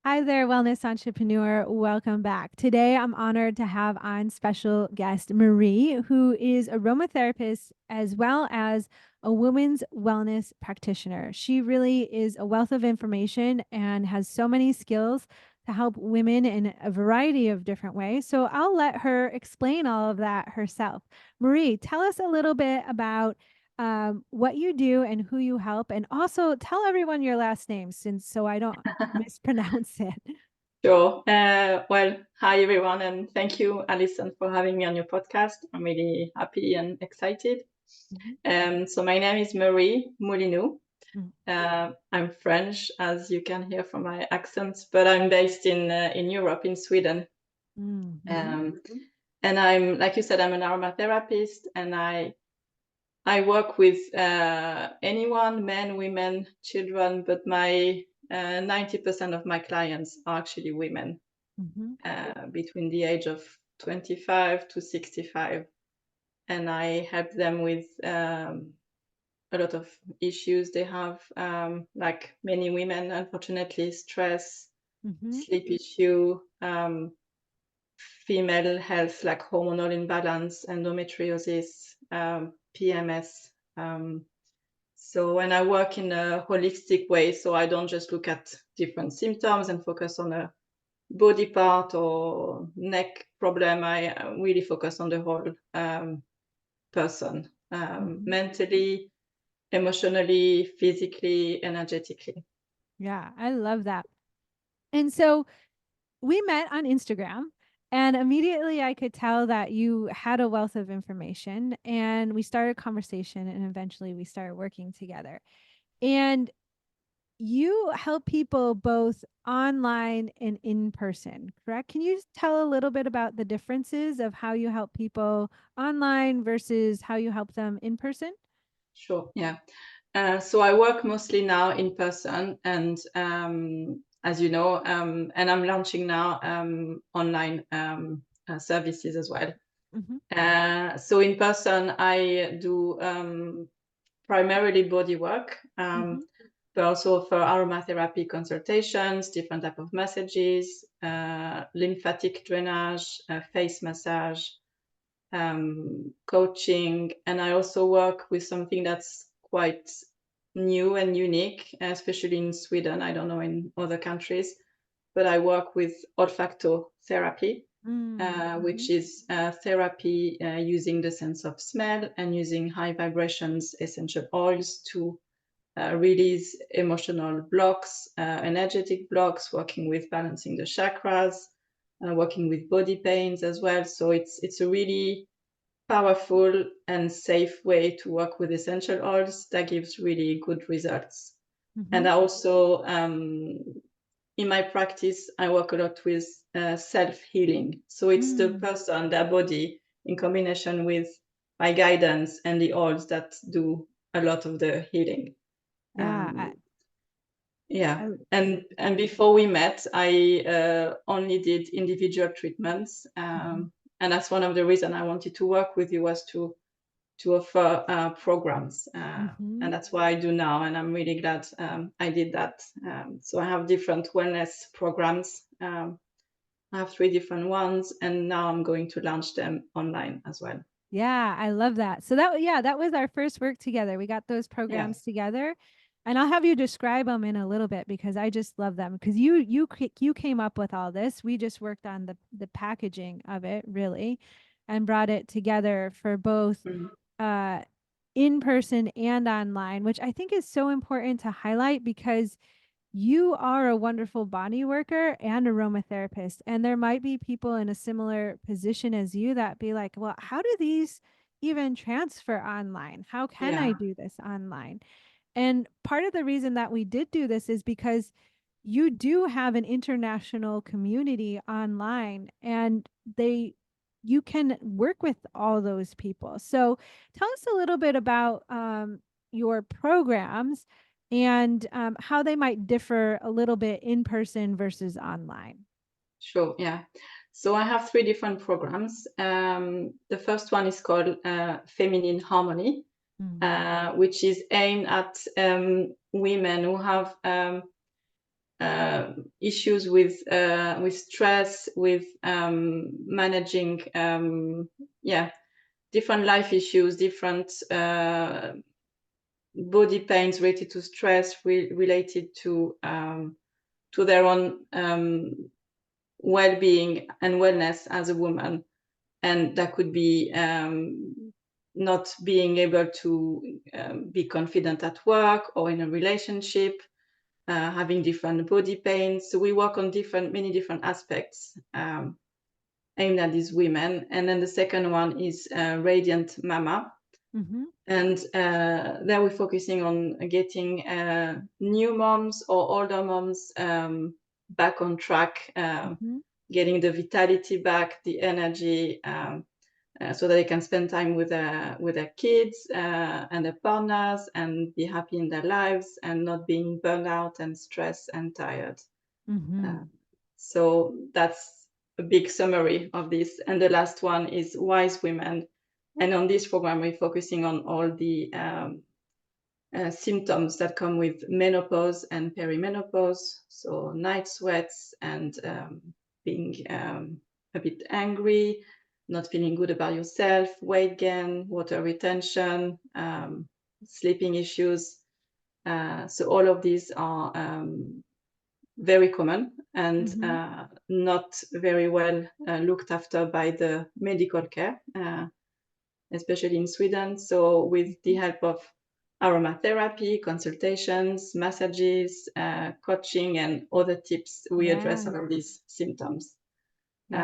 Hi there, wellness entrepreneur. Welcome back. Today, I'm honored to have on special guest Marie, who is aromatherapist as well as a women's wellness practitioner. She really is a wealth of information and has so many skills to help women in a variety of different ways. So, I'll let her explain all of that herself. Marie, tell us a little bit about what you do and who you help, and also tell everyone your last name since so I don't mispronounce it. Sure. Hi everyone, and thank you, Alison, for having me on your podcast. I'm really happy and excited. Mhm. So my name is Marie Moulinou. Mm. I'm French, as you can hear from my accent, but I'm based in Europe, in Sweden. Mm. Mhm. Um, and I'm, like you said, I'm an aromatherapist, and I work with anyone, men, women, children, but my 90% of my clients are actually women. Mhm. Between the age of 25 to 65. And I help them with a lot of issues they have, like many women, unfortunately, stress, Mhm. sleep issue, female health, like hormonal imbalance, endometriosis, PMS. And I work in a holistic way, so I don't just look at different symptoms and focus on a body part or neck problem. I really focus on the whole person, Mhm. mentally, emotionally, physically, energetically. Yeah, I love that. And so we met on Instagram, and immediately I could tell that you had a wealth of information, and we started a conversation, and eventually we started working together. And you help people both online and in person, correct? Can you tell a little bit about the differences of how you help people online versus how you help them in person? Sure, yeah. So I work mostly now in person, and as you know, and I'm launching now online services as well. Hmm. So in person, I do primarily body work, Hmm. but also for aromatherapy consultations, different type of massages, lymphatic drainage, face massage, coaching, and I also work with something that's quite new and unique, especially in Sweden. I don't know in other countries, but I work with olfactotherapy, Mm-hmm. which is therapy using the sense of smell and using high vibrations essential oils to release emotional blocks, energetic blocks, working with balancing the chakras, working with body pains as well. So it's a really powerful and safe way to work with essential oils that gives really good results. Mm-hmm. And I also, in my practice, I work a lot with self healing. So it's the Mm. person, their body, in combination with my guidance and the oils that do a lot of the healing. Yeah, Um, yeah. I And before we met, I only did individual treatments, mhm. and that's one of the reasons I wanted to work with you, was to offer programs, Mhm. and that's what I do now. And I'm really glad I did that. So I have different wellness programs. I have 3 different ones, and now I'm going to launch them online as well. Yeah, I love that. So that yeah, that was our first work together. We got those Yeah. programs together. And I'll have you describe them in a little bit because I just love them because you came up with all this. We just worked on the packaging of it really and brought it together for both Mhm. uh in person and online, which I think is so important to highlight because you are a wonderful body worker and aromatherapist. And there might be people in a similar position as you that be like, well, how do these even transfer online? How can I Yeah. do this online? And part of the reason that we did do this is because you do have an international community online and you can work with all those people. So tell us a little bit about your programs and how they might differ a little bit in person versus online. Sure. Yeah. So I have 3 different programs. The first one is called Feminine Harmony, Mm. which is aimed at women who have issues with stress, with managing different life issues, different body pains related to stress, related to their own well-being and wellness as a woman. And that could be not being able to be confident at work or in a relationship, having different body pains. So we work on many different aspects aimed at these women. And then the second one is Radiant Mama. Mm-hmm. And there we're focusing on getting new moms or older moms back on track, Mm-hmm. getting the vitality back, the energy, so that they can spend time with their kids and their partners and be happy in their lives and not being burned out and stressed and tired. Mm-hmm. Uh, so that's a big summary of this. And the last one is Wise Women. And on this program, we're focusing on all the symptoms that come with menopause and perimenopause. So night sweats and being a bit angry, not feeling good about yourself, weight gain, water retention, sleeping issues. So all of these are very common and Mm-hmm. not very well looked after by the medical care, especially in Sweden. So with the help of aromatherapy, consultations, massages, coaching, and other tips, we address Yeah. all of these symptoms. Yes.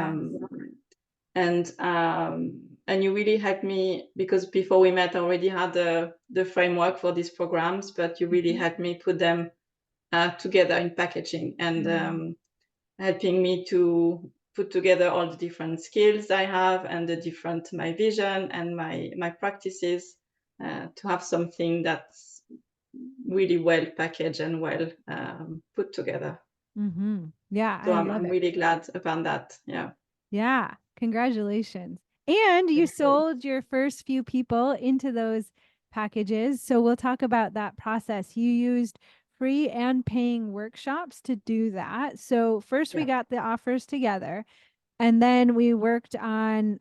Um, and you really helped me, because before we met, I already had the framework for these programs, but you really Mm-hmm. helped me put them together in packaging and Mm-hmm. helping me to put together all the different skills I have and the different my vision and my practices to have something that's really well packaged and well put together. Mm-hmm. Yeah, So I I'm love it. really glad about that. Yeah. Yeah, congratulations. And you Thank you. sold your first few people into those packages. So we'll talk about that process. You used free and paying workshops to do that. So first we Yeah. got the offers together. And then we worked on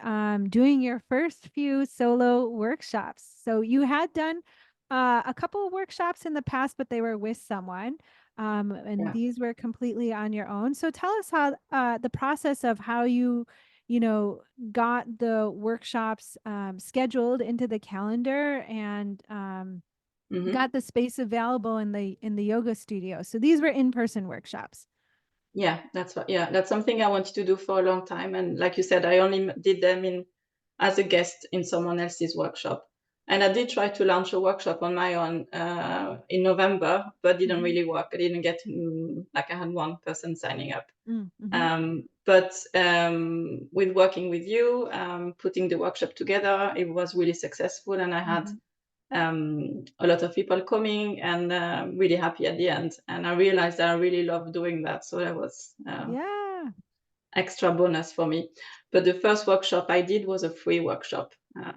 doing your first few solo workshops. So you had done a couple of workshops in the past, but they were with someone. And Yeah. these were completely on your own. So tell us how the process of how you know, got the workshops scheduled into the calendar and Hmm. got the space available in the yoga studio. So these were in-person workshops. Yeah, that's something I wanted to do for a long time. And like you said, I only did them in as a guest in someone else's workshop. And I did try to launch a workshop on my own in November, but didn't Mm-hmm. really work. I didn't get like I had one person signing up. Mm-hmm. But with working with you, putting the workshop together, it was really successful, and I had Mm-hmm. a lot of people coming and really happy at the end. And I realized that I really love doing that. So that was Yeah. extra bonus for me. But the first workshop I did was a free workshop,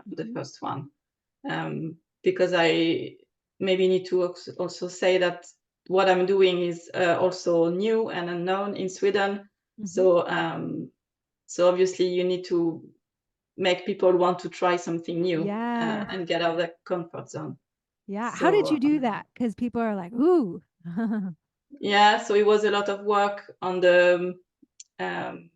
the Mhm, first one, because I maybe need to also say that what I'm doing is also new and unknown in Sweden. mhm. So obviously you need to make people want to try something new Yes. and get out of their comfort zone. Yeah. How did So you do that? Because people are like, ooh. yeah, so it was a lot of work on the um,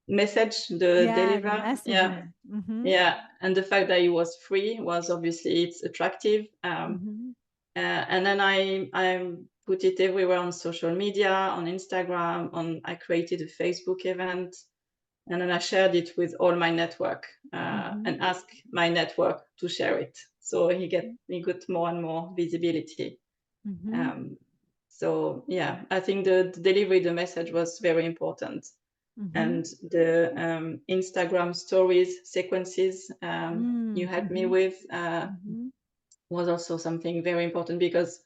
message, the Yeah, the deliver. Yeah, messaging. Mm-hmm. yeah, and the fact that it was free was obviously it's attractive. Mm-hmm. And then I put it everywhere on social media, on Instagram, I created a Facebook event, and then I shared it with all my network Mm-hmm. and asked my network to share it. So he got more and more visibility. Mm-hmm. Um, so yeah, I think the delivery, the message was very important, Mm-hmm. and the Instagram stories sequences you helped me Mm-hmm. with Mm-hmm. was also something very important, because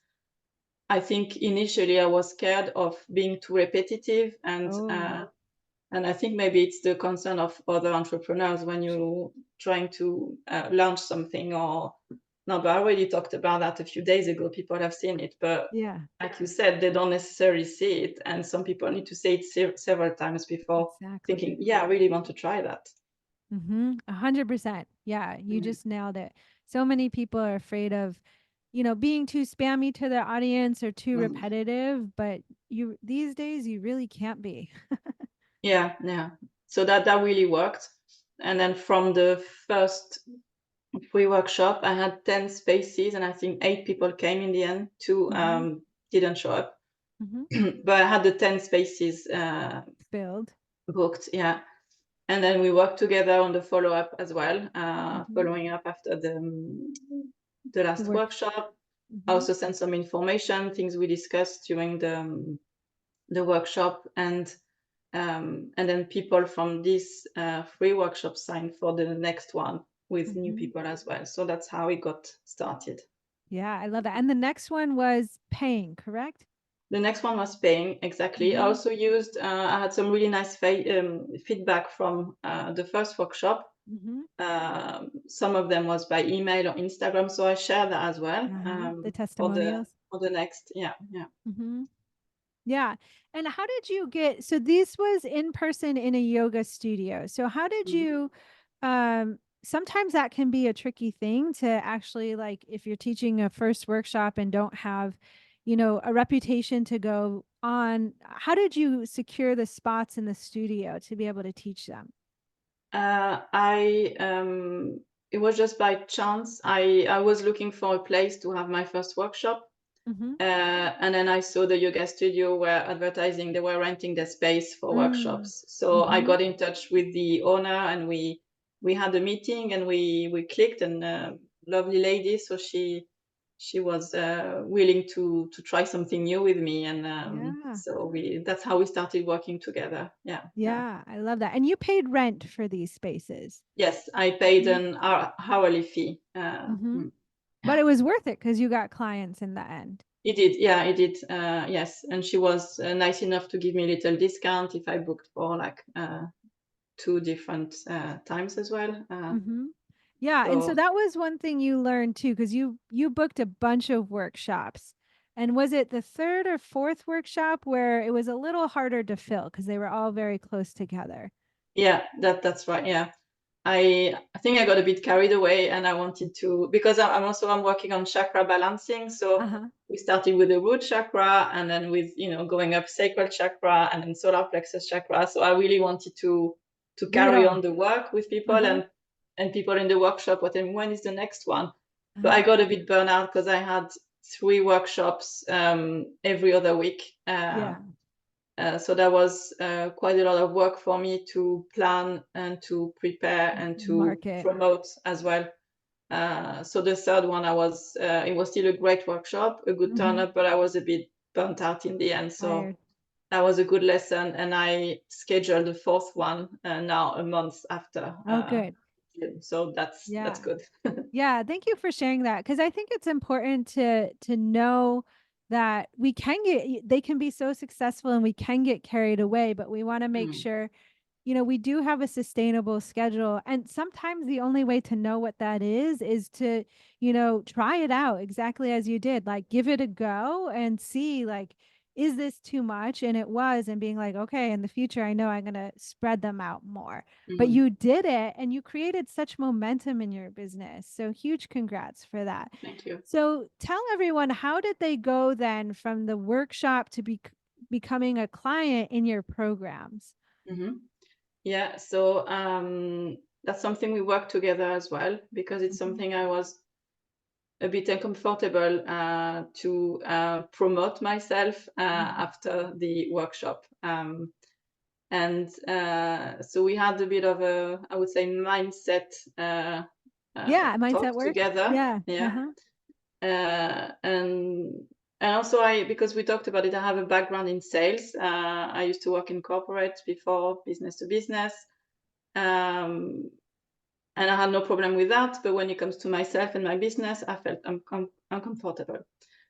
I think initially I was scared of being too repetitive, Oh, and I think maybe it's the concern of other entrepreneurs when you trying to launch something or No, but I already talked about that a few days ago. People have seen it, but Yeah, like you said, they don't necessarily see it, and some people need to see it several times before exactly. thinking, "Yeah, I really want to try that." 100%. Yeah, you Mhm, just nailed it. So many people are afraid of, being too spammy to their audience or too mhm. repetitive, but you these days you really can't be. Yeah, yeah. So that really worked. And then from the first free workshop, I had 10 spaces, and I think 8 people came in the end. 2 Mhm. didn't show up, Mhm. but I had the 10 spaces Filled. booked. Yeah. And then we worked together on the follow up as well, Mhm. following up after the The last work. workshop. I Mhm. also sent some information, things we discussed during the workshop, and then people from this free workshop signed for the next one with new Mhm. people as well. So that's how it got started. Yeah, I love that. And the next one was paying, correct? The next one was paying, exactly. I Mhm. also used, I had some really nice feedback from the first workshop. Mhm. Some of them was by email or Instagram, so I share that as well Uh-huh. The for the testimonials. for the next. Yeah, yeah. Mhm. Yeah. And how did you get so this was in person in a yoga studio. So how did Mhm. you sometimes that can be a tricky thing to actually like if you're teaching a first workshop and don't have, a reputation to go on, how did you secure the spots in the studio to be able to teach them? I It was just by chance. I was looking for a place to have my first workshop. Mhm. And then I saw the yoga studio were advertising, they were renting their space for Mm. workshops. So I Mhm. got in touch with the owner, and we had a meeting, and we clicked, and lovely lady. So she was willing to try something new with me, and Yeah. so we that's how we started working together. Yeah, yeah. Yeah, I love that. And you paid rent for these spaces. Yes, I paid an hourly fee. Mhm. But Yeah. it was worth it because you got clients in the end. He did, yeah, he did. Yes, and she was nice enough to give me a little discount if I booked for like 2 different times as well. Mhm. Yeah, and so So that was one thing you learned too, because you booked a bunch of workshops. And was it the third or fourth workshop where it was a little harder to fill because they were all very close together? yeah, that's right. Yeah, I think I got a bit carried away, and I wanted to, because I'm working on chakra balancing. So Uh-huh. we started with the root chakra, and then with going up sacral chakra, and then solar plexus chakra. So I really wanted to Do it carry all. on the work with people, Uh-huh. and people in the workshop were telling me, when is the next one? But I Uh-huh. got a bit burnt out because I had 3 workshops every other week. Yeah. So that was quite a lot of work for me to plan and to prepare and to Market. promote as well. So the third one, it was still a great workshop, a good turn Mhm. up, but I was a bit burnt out in the end. So Tired. that was a good lesson, and I scheduled the fourth one now a month after. Oh, good. So that's Yeah. good. Yeah, thank you for sharing that because I think it's important to know that we can get they can be so successful and we can get carried away, but we want to make Mm, sure we do have a sustainable schedule. And sometimes the only way to know what that is to, try it out exactly as you did. Like give it a go and see like, is this too much? And it was, and being like, okay, in the future, I know I'm going to spread them out more. But mm, you did it and you created such momentum in your business. So huge congrats for that. thank you. So tell everyone, how did they go then from the workshop to becoming a client in your programs? Hmm. Yeah, so that's something we work together as well, because it's Mhm. something I was a bit uncomfortable to promote myself Mhm. after the workshop. And so we had a bit of a, I would say, mindset Yeah, mindset talk work. together. Yeah. Yeah. Uh-huh. Uh, and and also because we talked about it, I have a background in sales. I used to work in corporate before, business to business. Um, and I had no problem with that. But when it comes to myself and my business, I felt uncomfortable.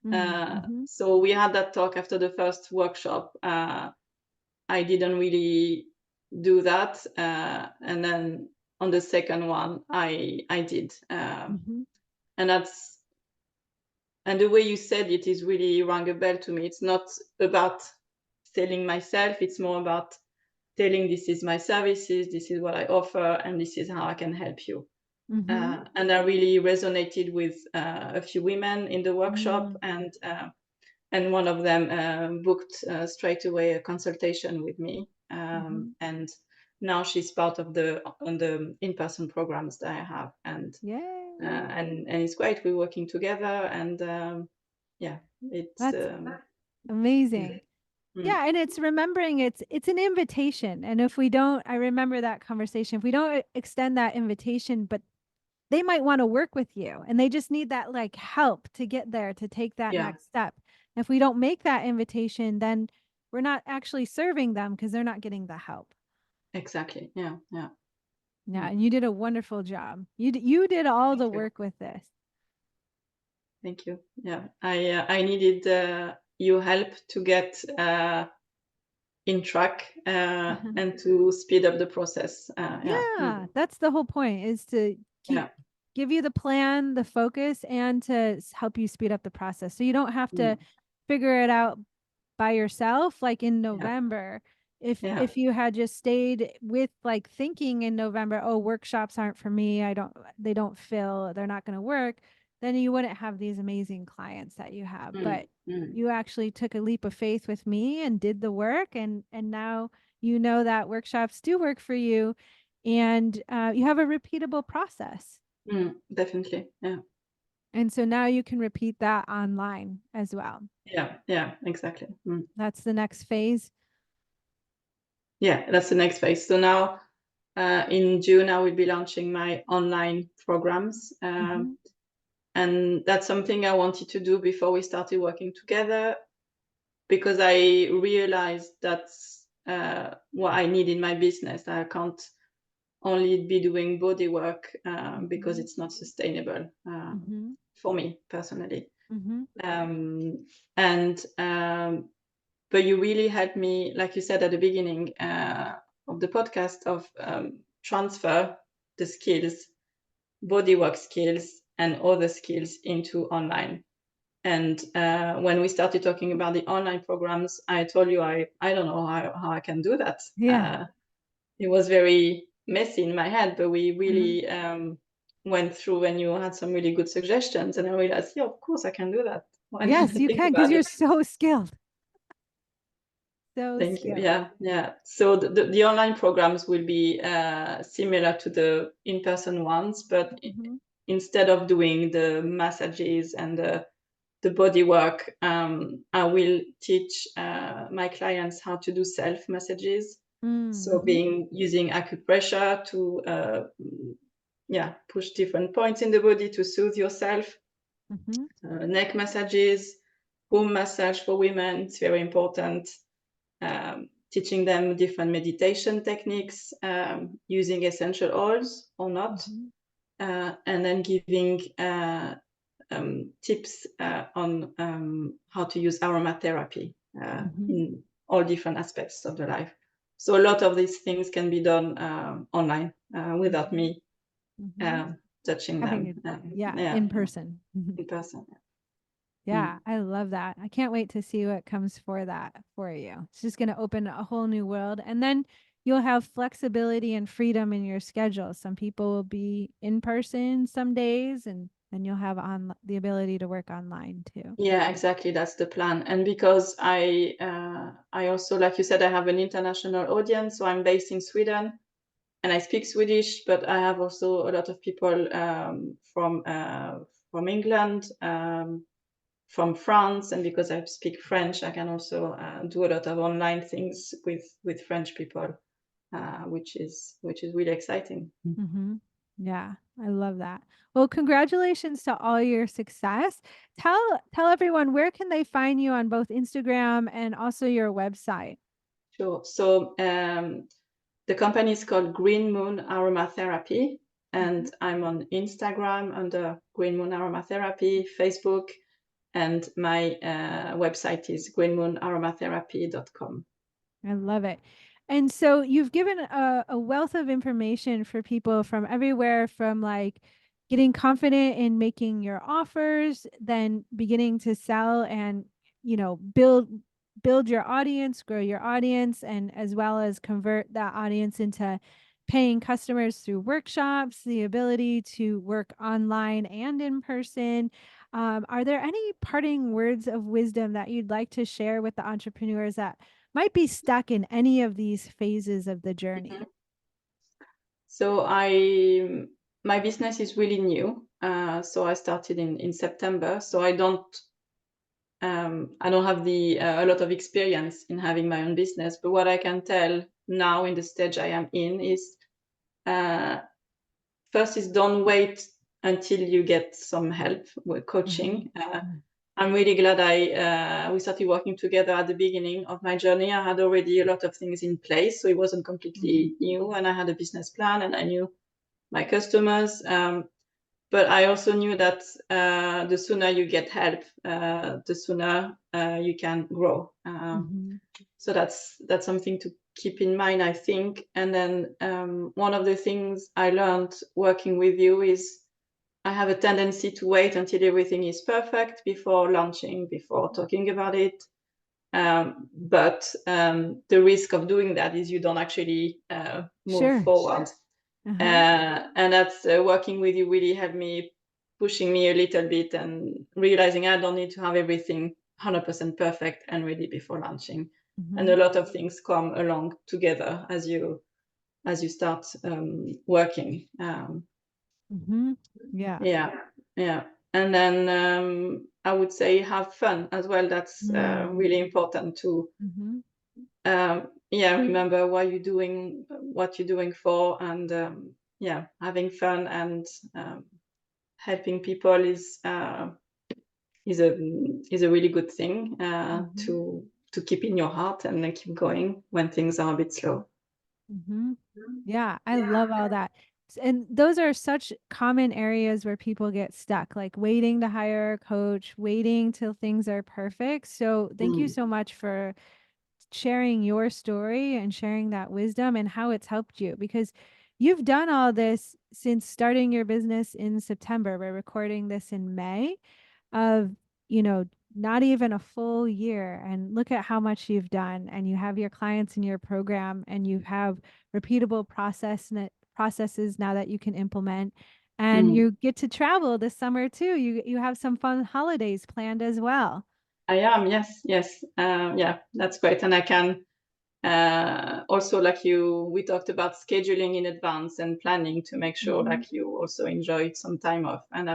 Mm, mhm. So we had that talk after the first workshop. I didn't really do that, and then on the second one, I did. Mhm. and that's and the way you said it is really rang a bell to me. It's not about selling myself, it's more about telling this is my services, this is what I offer, and this is how I can help you. Mm-hmm. And I really resonated with a few women in the workshop, Mm-hmm. and one of them booked straight away a consultation with me, Mm-hmm. and now she's part of the on the in-person programs that I have, Yay. and it's great. We're working together, and yeah, it's That's yeah. amazing. Mm, Yeah, and it's remembering it's an invitation. And if we don't, I remember that conversation. If we don't extend that invitation, but they might want to work with you and they just need that like help to get there to take that yeah, next step. If we don't make that invitation, then we're not actually serving them because they're not getting the help. exactly. Yeah, yeah. Yeah, Mm. and you did a wonderful job. You did all Thank the you. work with this. Thank you. Yeah, I needed your help to get in track and to speed up the process. Yeah. Mm. Yeah, that's the whole point is to keep Yeah. give you the plan, the focus, and to help you speed up the process. So you don't have to Mm. figure it out by yourself like in Yeah. November. Yeah. If you had just stayed with like thinking in November, oh, workshops aren't for me, they don't fill, they're not going to work, then you wouldn't have these amazing clients that you have. Mm. But Mm. you actually took a leap of faith with me and did the work, and now you know that workshops do work for you, and you have a repeatable process. Mm. Definitely. Yeah. And so now you can repeat that online as well. Yeah. Yeah. Exactly. Mm. That's the next phase. Yeah, that's the next phase. So now in June, I will be launching my online programs. Hmm. And that's something I wanted to do before we started working together, because I realized that's what I need in my business. I can't only be doing body work because Hmm. it's not sustainable Hmm. for me personally. Hmm. Um, and but you really helped me, like you said at the beginning of the podcast, of transfer the skills, bodywork skills, and other skills into online. And when we started talking about the online programs, I told you I don't know how I can do that. Yeah. It was very messy in my head, but we Uh-huh. really went through, and you had some really good suggestions, and I realized, yeah, of course I can do that. Why didn't Yes, I you think can because about you're it? so skilled. So Thank you. skilled. Yeah, yeah. So the online programs will be similar to the in-person ones, but Hmm. instead of doing the massages and the body work, I will teach my clients how to do self massages. So Mm-hmm. being using acupressure to yeah, push different points in the body to soothe yourself. Hmm. Neck massages, home massage for women, it's very important. Teaching them different meditation techniques, using essential oils or not, Hmm. and then giving tips on how to use aromatherapy Hmm. in all different aspects of the life. So a lot of these things can be done online without Hmm. me Hmm. touching Having them. it, yeah, Yeah, in person. in person. Yeah, Mm. I love that. I can't wait to see what comes for that for you. It's just going to open a whole new world. And then you'll have flexibility and freedom in your schedule. Some people will be in person some days, and then you'll have on the ability to work online too. Yeah, exactly. That's the plan. And because I also, like you said, I have an international audience. So I'm based in Sweden, and I speak Swedish, but I have also a lot of people from England, from France, and because I speak French, I can also do a lot of online things with French people, which is really exciting. Hmm. Yeah, I love that. Well, congratulations to all your success. Tell everyone, where can they find you on both Instagram and also your website? Sure. So the company is called Green Moon Aromatherapy, Mhm. and I'm on Instagram under Green Moon Aromatherapy, Facebook, and my website is greenmoonaromatherapy.com. I love it. And so you've given a wealth of information for people from everywhere, from like getting confident in making your offers, then beginning to sell and, build your audience, grow your audience, and as well as convert that audience into paying customers through workshops, the ability to work online and in person. Are there any parting words of wisdom that you'd like to share with the entrepreneurs that might be stuck in any of these phases of the journey? Mhm. So my business is really new. So I started in September. So I don't have a lot of experience in having my own business. But what I can tell now in the stage I am in is, uh, first is don't wait until you get some help with Mhm. coaching. Mm. I'm really glad we started working together at the beginning of my journey. I had already a lot of things in place, so it wasn't Mhm. completely new, and I had a business plan and I knew my customers. But I also knew that the sooner you get help, the sooner you can grow. Mhm. So that's something to keep in mind, I think. And then one of the things I learned working with you is I have a tendency to wait until everything is perfect before launching, before talking about it. But the risk of doing that is you don't actually move Sure. forward. Uh-huh. And that's working with you really helped me, pushing me a little bit and realizing I don't need to have everything 100% perfect and ready before launching. And a Mhm. lot of things come along together as you start working. Mhm. Yeah. Yeah, yeah. And then I would say have fun as well. That's Mm. really important to Mhm. yeah, remember why you're doing what you're doing for, and yeah, having fun and um, helping people is a is a really good thing Mhm. to keep in your heart and then keep going when things are a bit slow. Mhm. Yeah, I love all that. And those are such common areas where people get stuck, like waiting to hire a coach, waiting till things are perfect. So, thank you Mm. so much for sharing your story and sharing that wisdom and how it's helped you, because you've done all this since starting your business in September. We're recording this in May of, you know, not even a full year. And look at how much you've done. And you have your clients in your program and you have repeatable processes now that you can implement. And Mm. you get to travel this summer too. You have some fun holidays planned as well. I am, yes, yes, yeah, that's great. And I can also, like we talked about scheduling in advance and planning to make sure Hmm. like you also enjoy some time off, and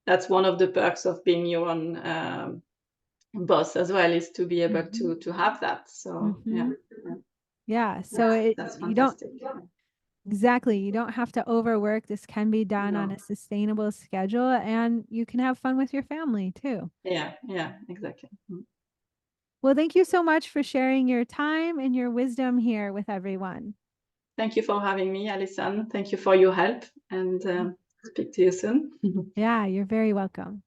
that's one of the perks of being your own boss as well, is to be able Hmm. to have that. So yeah, Hmm. yeah, Yeah. So that's you don't fantastic. exactly, you don't have to overwork. This can be done on No, a sustainable schedule and you can have fun with your family too. yeah, yeah, exactly. Mm. Well, thank you so much for sharing your time and your wisdom here with everyone. Thank you for having me, Alison. Thank you for your help, and speak to you soon. Yeah, you're very welcome.